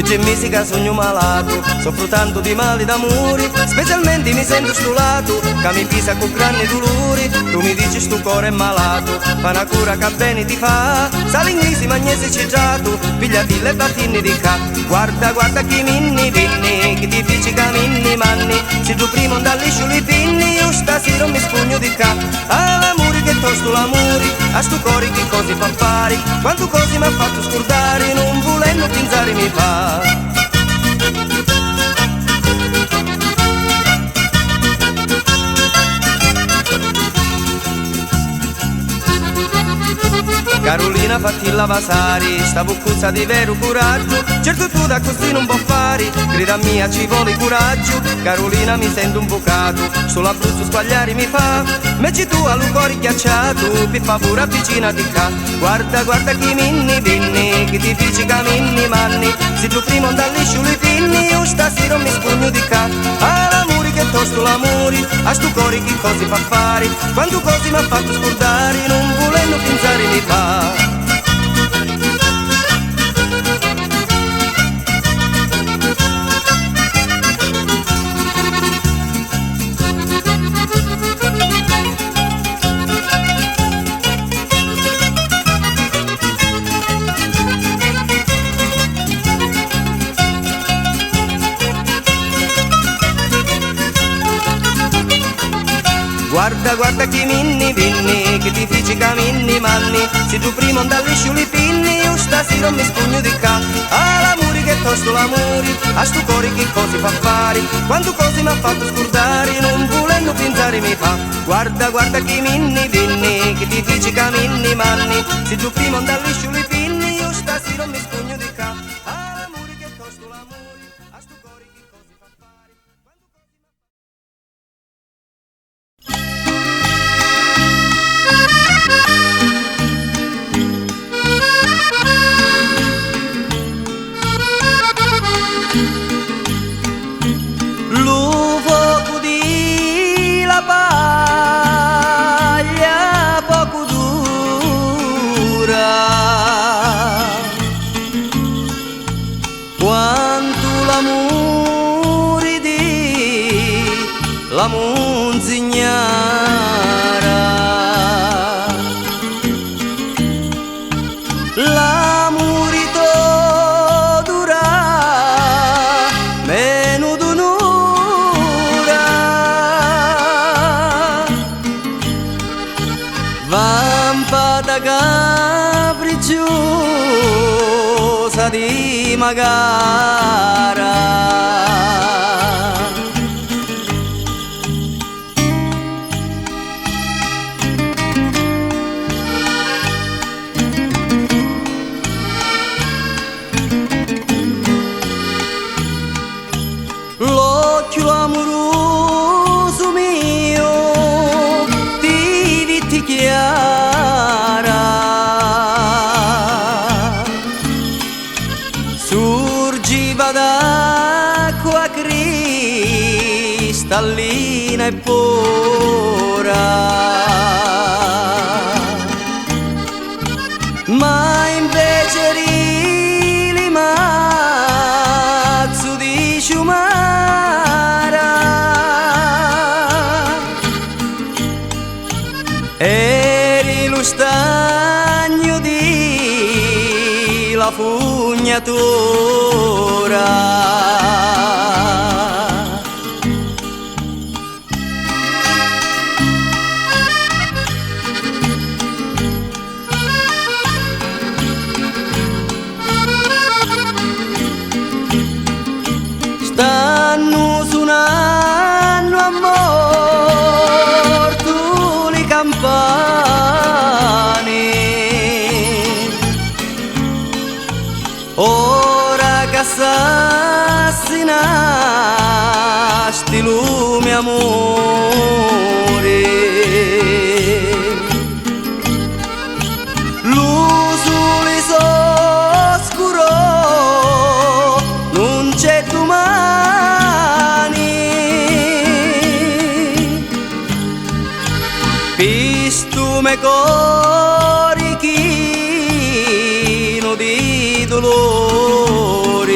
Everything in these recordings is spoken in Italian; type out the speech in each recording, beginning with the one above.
10 mesi che sogno malato, soffro tanto di mali d'amore, specialmente mi sento stulato, che mi pisa con grandi dolori. Tu mi dici sto cuore è malato, fa una cura che bene ti fa, sale inglese, magnese cigiato, pigliati le battine di ca. Guarda, guarda chi minni vinni, che ti dici che minni manni, se tu prima dalle sciuli pinni, io stasera mi spugno di ca. All'amore che tosto l'amore, a sto cuore che cose fa fare, quanto cose mi ha fatto scordare, non volendo pensare mi fa. Carolina fatti la vasari, sta buccuzza di vero coraggio, certo tu da così non può fare, grida mia ci vuole coraggio. Carolina mi sento un bocato, solo Abruzzo squagliare mi fa, meci tu al cuore ghiacciato, per favore avvicinati qua. Guarda, guarda chi minni vinni, che ti dici che minni manni, se tu prima dalle sciuli pinni, io stasera mi spugno di ca. All'amore che tosto l'amore, a sto cuore che cose fa fare, quanto cose mi ha fatto scordare, non volendo pensare mi fa. Guarda, guarda chi minni vinni, che ti dici che minni manni, se tu prima dalle sciuli pinni, io stasera mi spugno di ca. All'amore che tosto l'amore, a sto cuore che cose fa fare, quanto cose mi ha fatto scordare, non volendo pensare mi fa. Guarda, guarda chi minni vinni, che ti dici che minni manni, se tu prima dalle sciuli pinni, io stasera mi spugno di ca. All'amore che tosto l'amore, a sto cuore che cose fa fare, quanto cose mi ha fatto... Lo fuoco di la paglia poco dura, quanto l'amore di la monsignara. L'amore dura meno d'un'ora, vampata capricciosa di Magara. L'occhio amoroso mio ti vidi chiara, surgiva d'acqua cristallina e pura, ma invece eri mazzo di sciumara, eri lo stagno di la fognatura. Stanno suonando a morto le campane, ora che assassinaste lo mio amore, lo sole oscuro non c'è domani, pistume corichino di dolore.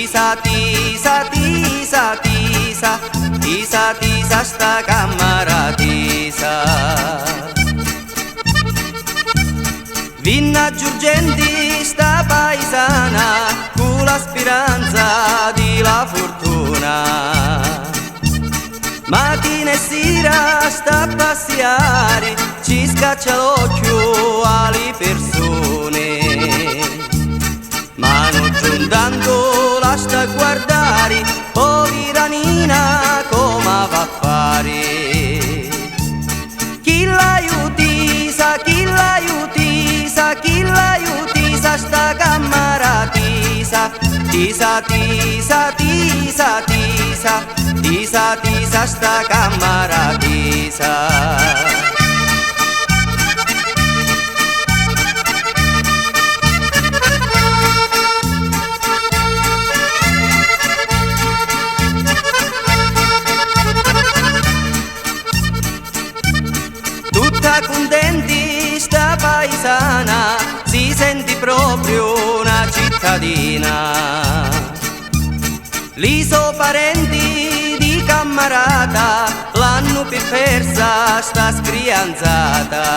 tisa, tisa, tisa, tisa, tisa, tisa sta camera tisa. Vinna Giurgenti sta paesana con la speranza di la fortuna. Mattina e sera sta a passiare, ci scaccia l'occhio alle persone. Ma non giuntando la sta a guardare, povera Nina come va a fare. Chi l'aiutisa, chi l'aiutisa, chi l'aiutisa sta camera tisa. Tisa, tisa, tisa, tisa, tisa, tisa sta camera tisa. Tutta contenti sta paesana, si sente proprio una cittadina. Li so parenti di camarata, l'hanno per persa sta scrianzata.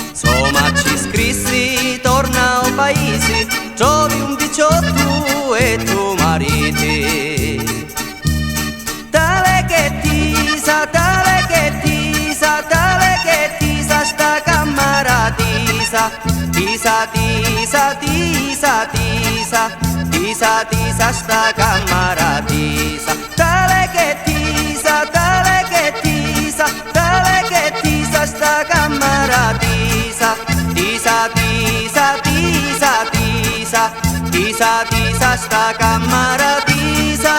Insomma ci scrissi, torna al paese, trovi un picciotto e tuo marito. Tale che tisa, tale che tisa, tale che tisa sta camera tisa. Tisa, tisa, tisa, tisa, tisa, tisa sta camera tisa. Tale che tisa, tale che tisa, tale che tisa sta camera tisa. Tisa, tisa, tisa, tisa, tisa, tisa sta camera tisa.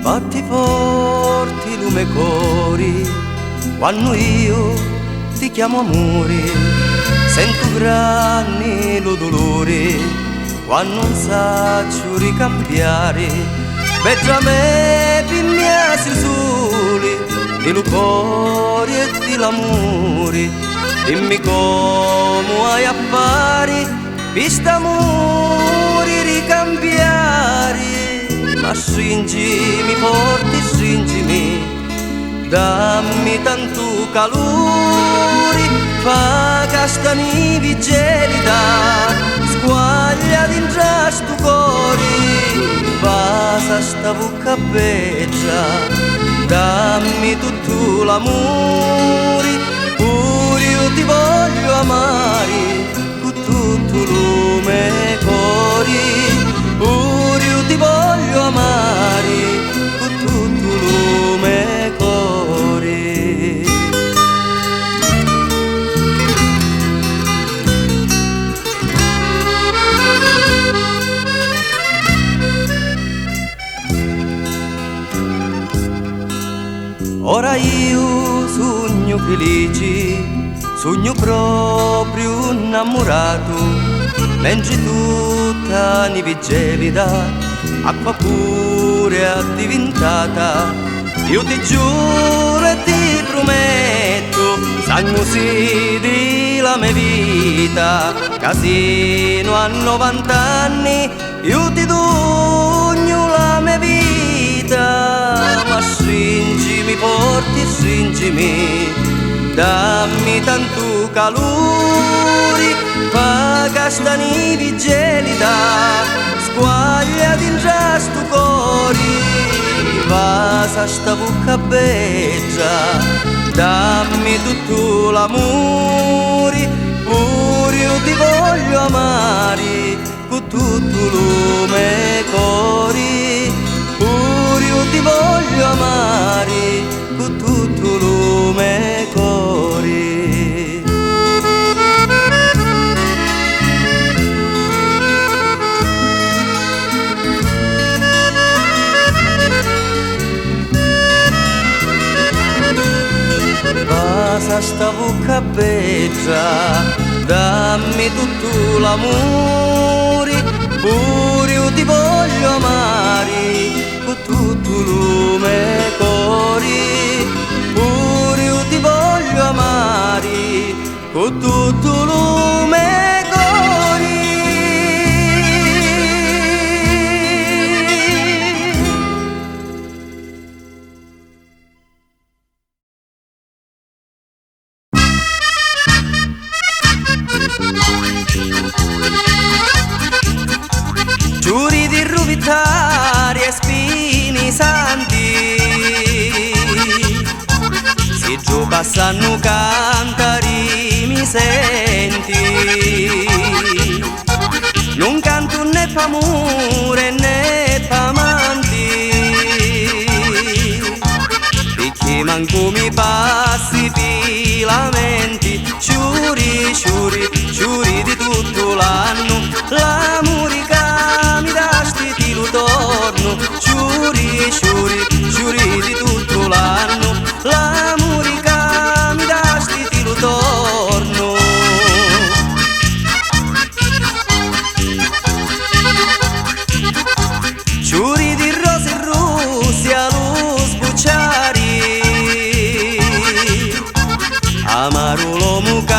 Batti forti lume cori, quando io ti chiamo amore, sento grande lo dolore, quando non saccio ricambiare, vedo a me per miei soli, di lucori e di l'amore, dimmi come hai a fare, pista amore ricambiare. Ma stringimi forti, stringimi, dammi tanto calore, fa castanivi gelida, squaglia dentro sto cuore, basa sta bocca bella, dammi tutto l'amore, pure io ti voglio amare, con tutto lume cori. Pure io ti voglio amare con tutto lume cori. Ora io sogno felice, sogno proprio innamorato, mentre tutta nive gelida, acqua pure è diventata. Io ti giuro e ti prometto, sangue sì di la mia vita, casino a 90 anni, io ti dogno la mia vita. Ma stringimi forti, stringimi, dammi tanto calore, fa castanivi gelida, squaglia dentro sto cuore, vasa sta bocca bella, dammi tutto l'amore, pure io ti voglio amare, con tutto lume cori, pure io ti voglio amare, con tutto lume cori. Basa sta bocca bella, dammi tutto l'amore, pure io ti voglio amare, con tutto lume cori, pure io ti voglio amare, con tutto lume cori. Giuri di ruvittari e spini santi, se giù passano cantari mi senti, non canto né p'amore né p'amanti, perché manco mi passi ti lamenti, giuri, giuri, giuri di tutto l'anno, l'amore che mi dasti ti lo torno, giuri, giuri, giuri di tutto l'anno, l'amore che mi dasti ti lo torno. Giuri di rose e rossi allo sbucciari, amaro l'uomo che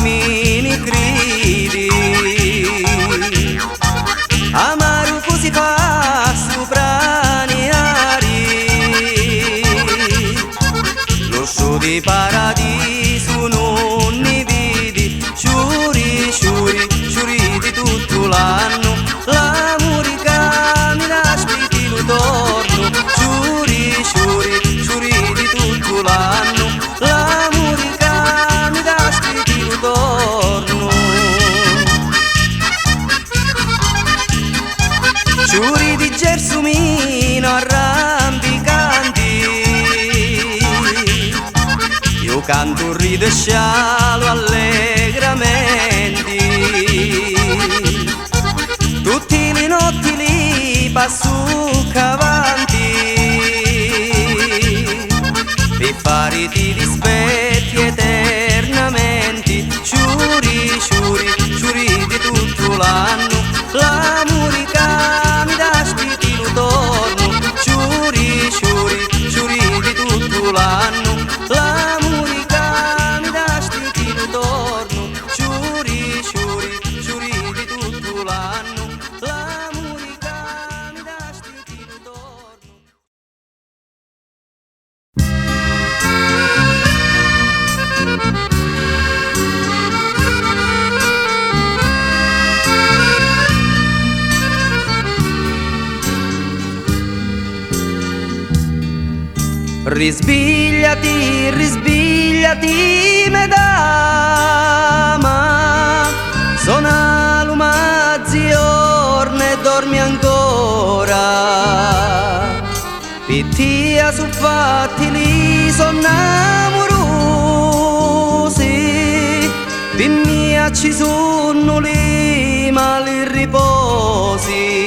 mi credi, amaro così fa sopraniari, lo show di paradiso non ne vedi, giuri, giuri, giuri di tutto l'anno, l'amore che mi lasci ti lo torno, giuri, giuri, giuri di tutto l'anno, l'amore che mi lasci ti lo torno. Giuri di Gersumino arrampicanti, io canto rido e scialo allegramente, tutte le notti li passo avanti, per fare ti rispetti eternamente, giuri, giuri, giuri di tutto l'anno, l'amore che mi dasti ti lo torno, giuri, giuri, giuri di tutto l'anno, l'amore che mi dasti ti lo torno, giuri, giuri, giuri di tutto l'anno, l'amore che mi dasti ti lo torno. Risbigliati, risbigliati, medama, sono l'umazzi orne e dormi ancora, pittia su fatti li son amorosi, pimmia ci sono li mali riposi.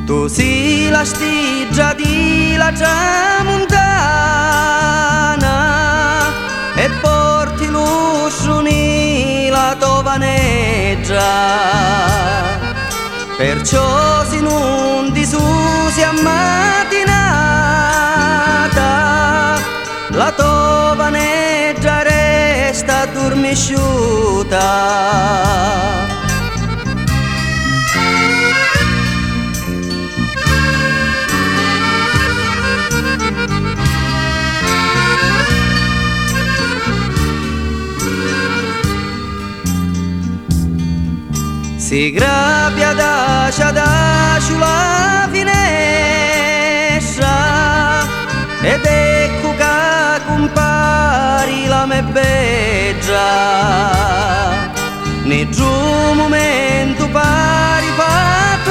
Tu si la stiggia di la tramontana e porti l'usciuni la tovaneggia, perciò si non di su si ammatinata, la tovaneggia resta addormisciuta. Si grappia da sulla finestra ed ecco che compari la me beggia, ne giù momento pari fatto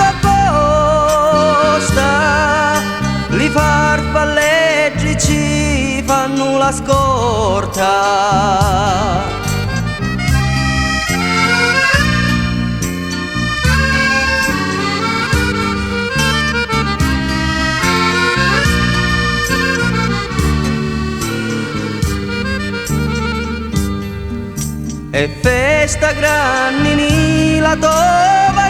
apposta, li farfalleggi ci fanno la scorta. da grannini la tovaneggia,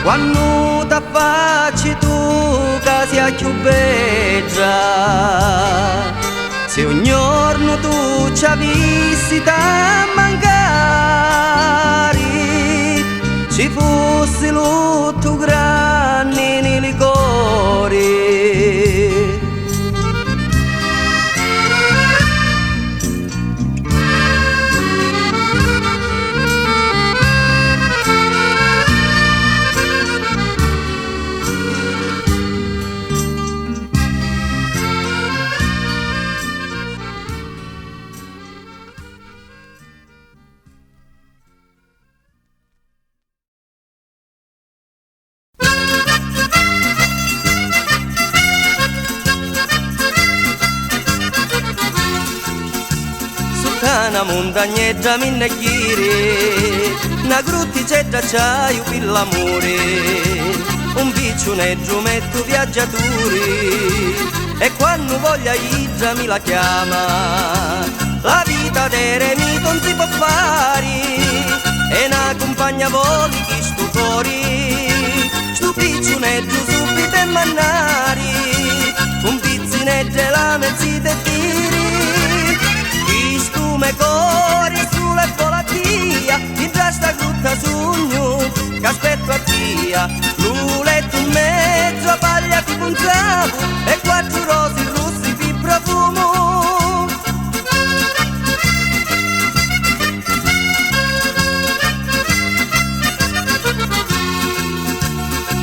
quando t'affacci tu che sia più beggia. Se ogni giorno tu ci avessi da mancare, ci fosse lutto grande nei liquori. Una montagneggia minne chiri, una grutticetta c'hai per l'amore, un piccioneggio metto viaggiatori, e quando voglia Igia mi la chiama. La vita d'eremito non si può fare, e una compagna voli chi sto fuori, sto piccioneggio subito e mannari, un pizzineggio e la mezzita e tiri. Come cori sulle volatia, in già sta grutta sogno, che aspetto a tia, l'uletto in mezzo, paglia tipo un sapo, e quattro rosi rossi di profumo.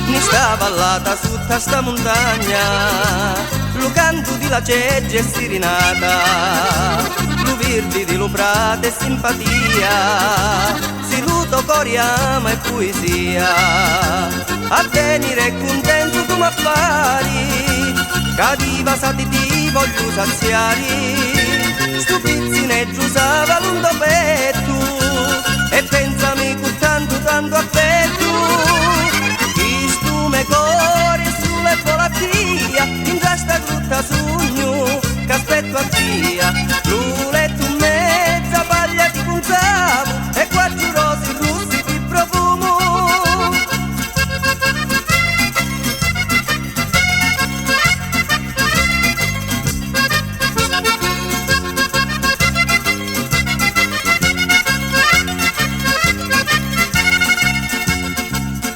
Mi sta vallata sotto sta montagna, lo canto di la ceggia e sirinata, lo virdi di lo prato e simpatia, si luto cori ama e poesia, a venire contento come affari, cativa sati ti voglio saziare, sto pizzineggio usava l'undo petto, e pensami con tanto tanto affetto, chi stume cori sulle volatia, in già sta grutta sogno, che aspetto a tia, l'uletto in mezza, paglia tipo un sapo, e quattro rosi russi di profumo.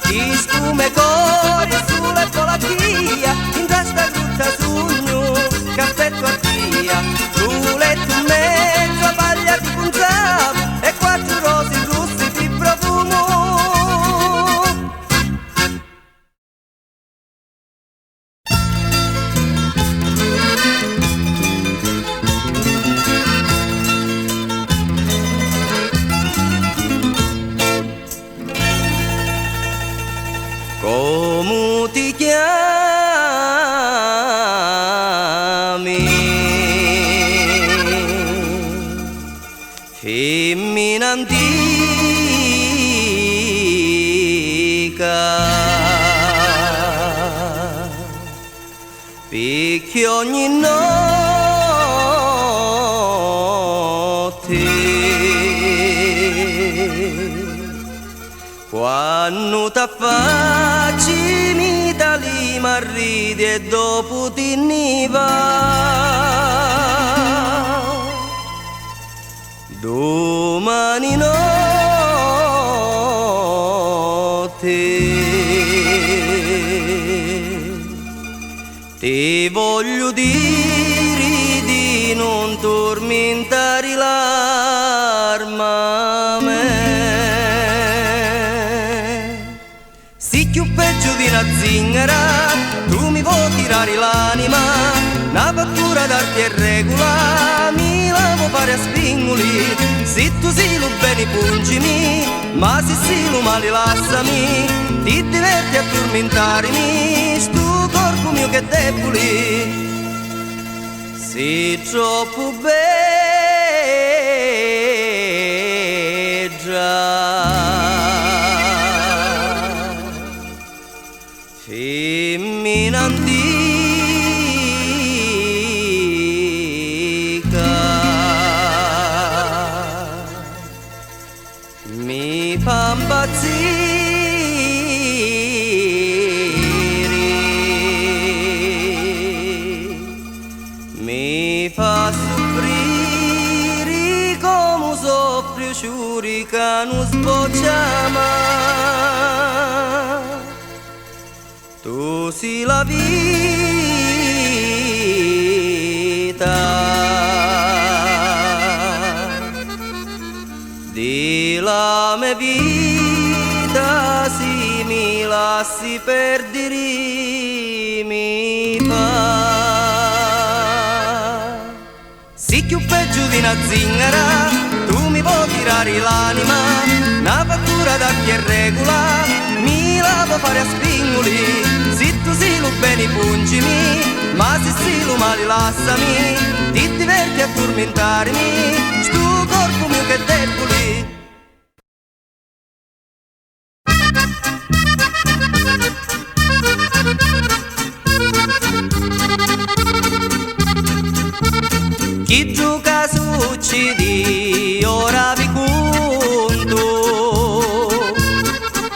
Chi stume cori sulle volatia, in già sta grutta sogno, che aspetto a tia, l'uletto in mezzo, paglia di punzavo, e quattro rosi russi di profumo. Come ti chiami? Femmina antica, picchi ogni notte, quando t'affacci mi tali marridi e dopo ti ne va. Domani notte ti voglio dire di non tormentare l'arma me. Si più peggio di una zingara, tu mi vuoi tirare l'anima, una fattura d'arti e regola, mi la vuoi fare a spingoli. Se tu sei lo bene pungimi, ma se sei lo male lassami, ti diverti a tormentarmi, sto corpo mio che è debole. Sei troppo beggia, femmina antica. musica non sboccia mai. Tu sei la vita di la mia vita, si mi lasci perdere mi fa. Si più peggio di una zingara, tu mi puoi tirare l'anima, una fattura da chi è regola, mi la puoi fare a spingoli. Se tu sei lo bene pungimi, ma se sei lo male lassami, ti diverti a tormentarmi, sto corpo mio che è debole. Chi gioca succidi ora vi conto,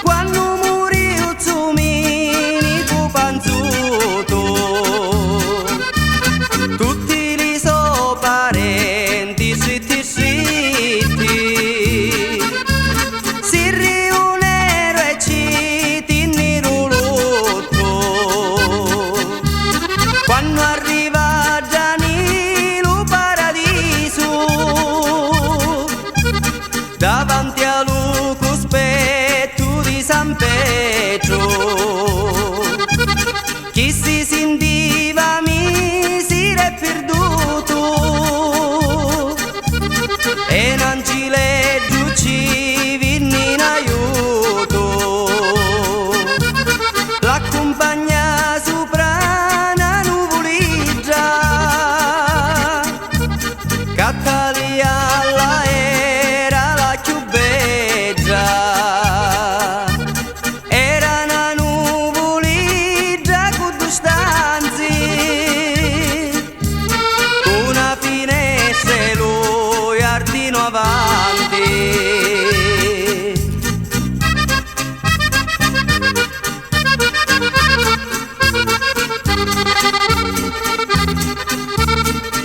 quando morì il zumini tu panzuto, tutti li so parenti zitti zitti, si riunero e ci tinnero lutto, quando arriva Gianni davanti a Luco spetto di San Pietro, chi si sentiva misere perduto e non ci leggo ci vinni in aiuto, l'accompagna sopra una nuvoliggia, cattali alla era una nuvoliggia con due stanze, una finestra e lo giardino avanti.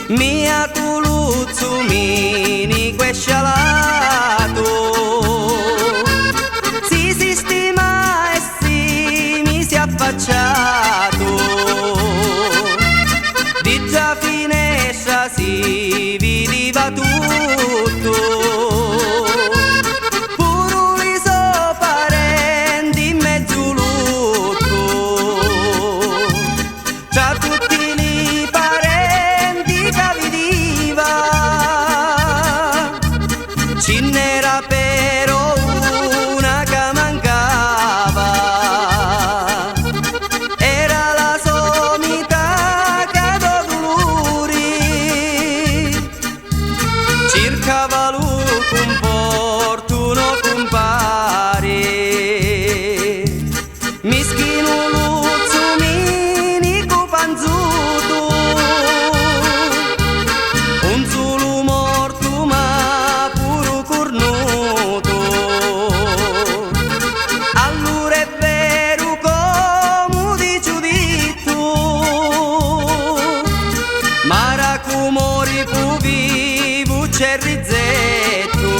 Mia culuzzo mini quescialato, affacciato di già finestra si vedeva tutto, pure i so parenti in mezzo lutto, tra tutti i parenti che vedeva ce n'era però una che mancava, cavallo comportuno compare, mischino luzzo minico panzuto, un solo morto ma puro cornuto, allora è vero come dici detto, ma racumori puvi c'è Rizzetto.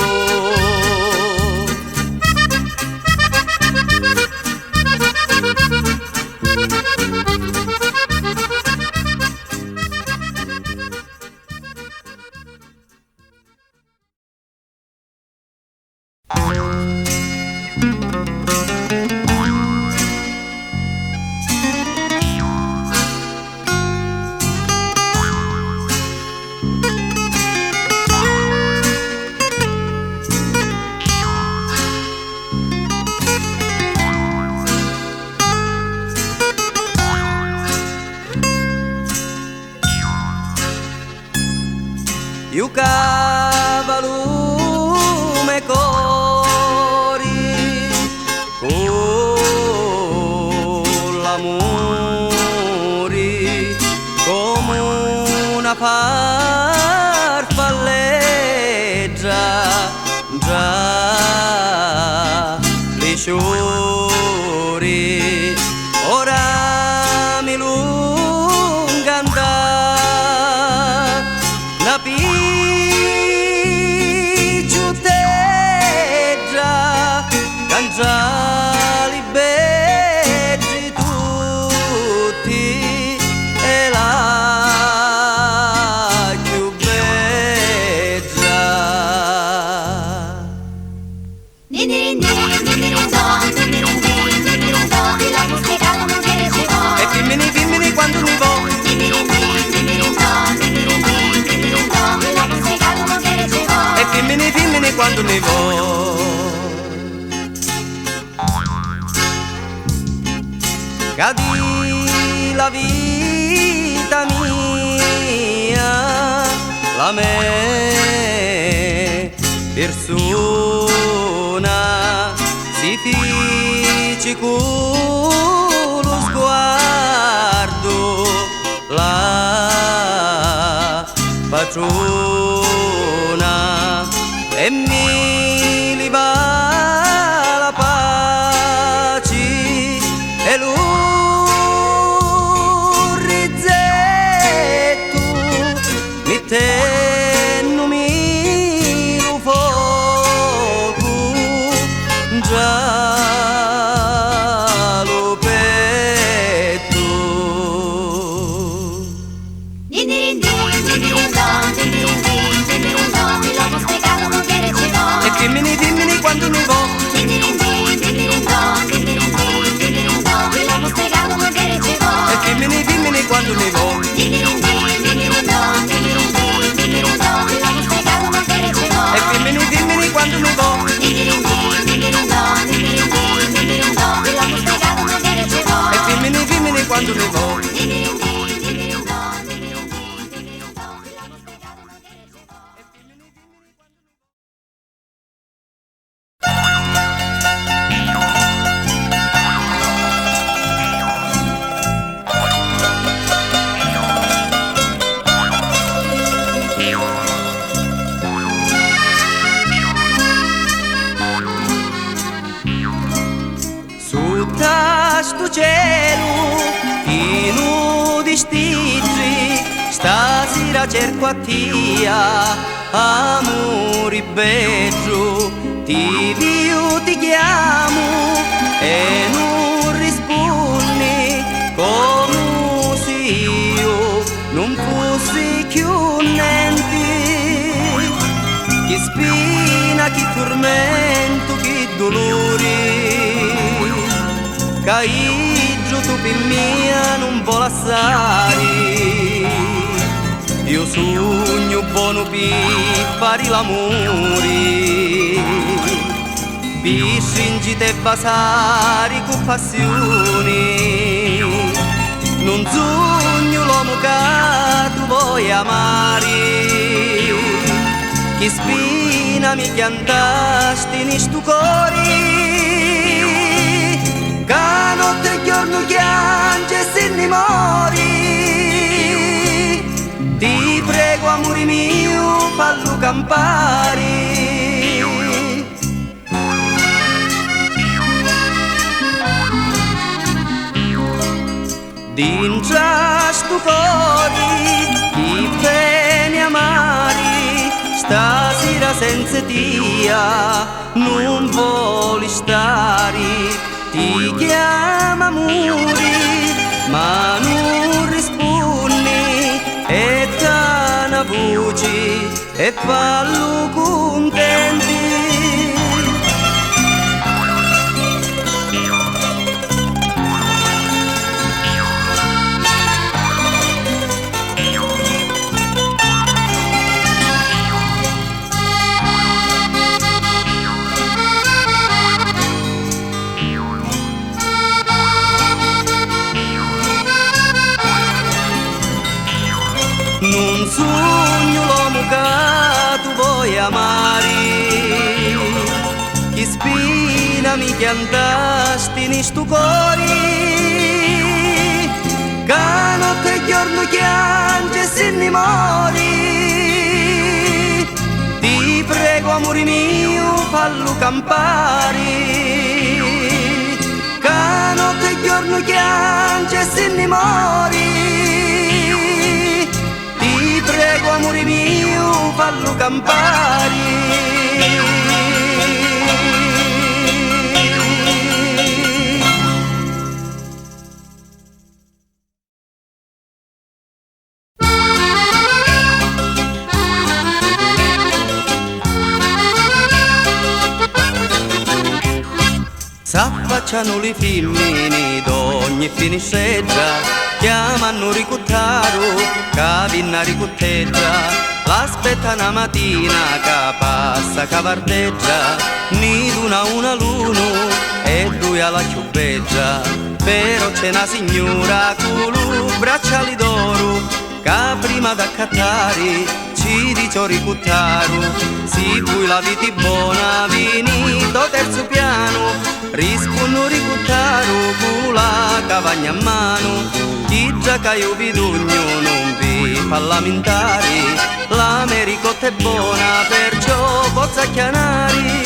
Io cavallo me cori con l'amore come una farfalleggia già le sciori ora mi lunga andare na picciute Cadì la vita mia, la me persona si fece con lo sguardo la patrona e mi liva la pace e l'orrizetto mettendomi lo fuoco già lo petto. E dimmini quando mi vo. E dimmini quando mi vo. E dimmini quando mi vo. E dimmini quando mi vo. Sto cielo pieno di stizzi, stasera cerco a tia, amore bello, ti dio ti chiamo e non rispondi come se io non fossi più niente. Che spina, che tormento, che dolore, caigio tu per mia non vuole assare. Io sogno buono per fare l'amore, per stringere e basare con passione. Non sogno l'uomo che tu vuoi amare. Che spina mi piantasti in sto cuore, che notte e giorno piange e se ne mori. Ti prego amore mio fallo campare. Dintra sto cuore ti bene amare, stasera senza tia non vuole stare. Ti chiama amore ma non rispondi, e dà una voce e fallo contenti. Non sogno l'uomo che tu vuoi amare, che spina mi piantasti in sto cuore, che notte e giorno piange e se ne mori. Ti prego amore mio fallo campare, che notte e giorno piange e se ne mori. Prego amore mio fallo campare. S'affacciano le femmine d'ogni finestra, chiamano ricottaro, cavinna ricottetta, L'aspetta una mattina che passa, che vardeggia, nido una l'uno e lui alla chiubbeggia. Però c'è una signora con lu bracciali d'oro, che prima d'accattare ci dice ricuttaru. Si poi la vita buona vinito terzo piano, risponno ricuttaru con la cavagna a mano. Chi già che io bidugno non vi fa lamentare, l'Americotta è buona perciò pozza chianari.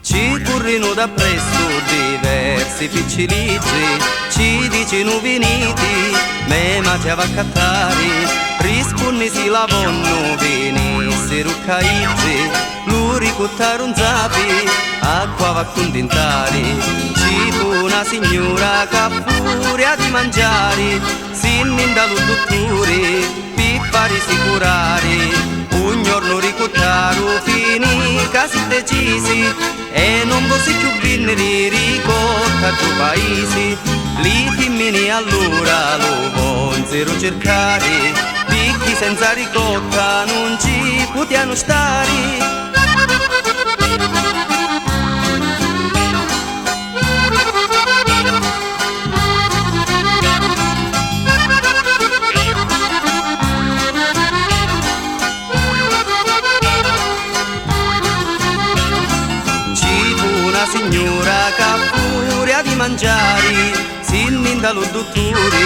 Ci corrono da presto diversi piccilizzi, ci dicono veniti, me ma ti va a cattare. Rispondi si la vonno venissero caizzi, lu ricuttare un zapi, acqua va a contentare. Ci fu una signora che ha furia di mangiare, si ninda lo dottore, per fare sicurare. Un giorno ricuttaro finì, casi decisi, e non posso più venire ricotta giù paesi. Li femmini allora lo vonzero cercare, picchi senza ricotta non ci potevano stare. Signora che ha furia di mangiare, si ninda lo dottore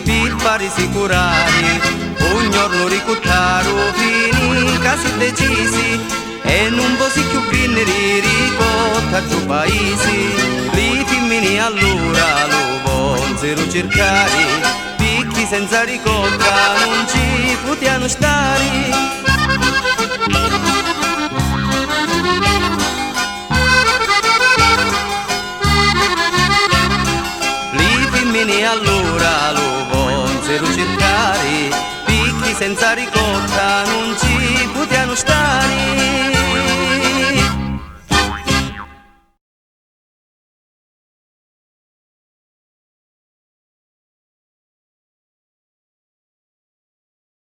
per fare sicurare. Un giorno ricuttaro finì, casi decisi, e non posso più venire ricotta giù paesi. Li femmini allora lo vonzero cercare, picchi senza ricotta non ci potevano stare. E allora lo vonzero cercare, picchi senza ricotta non ci potevano stare.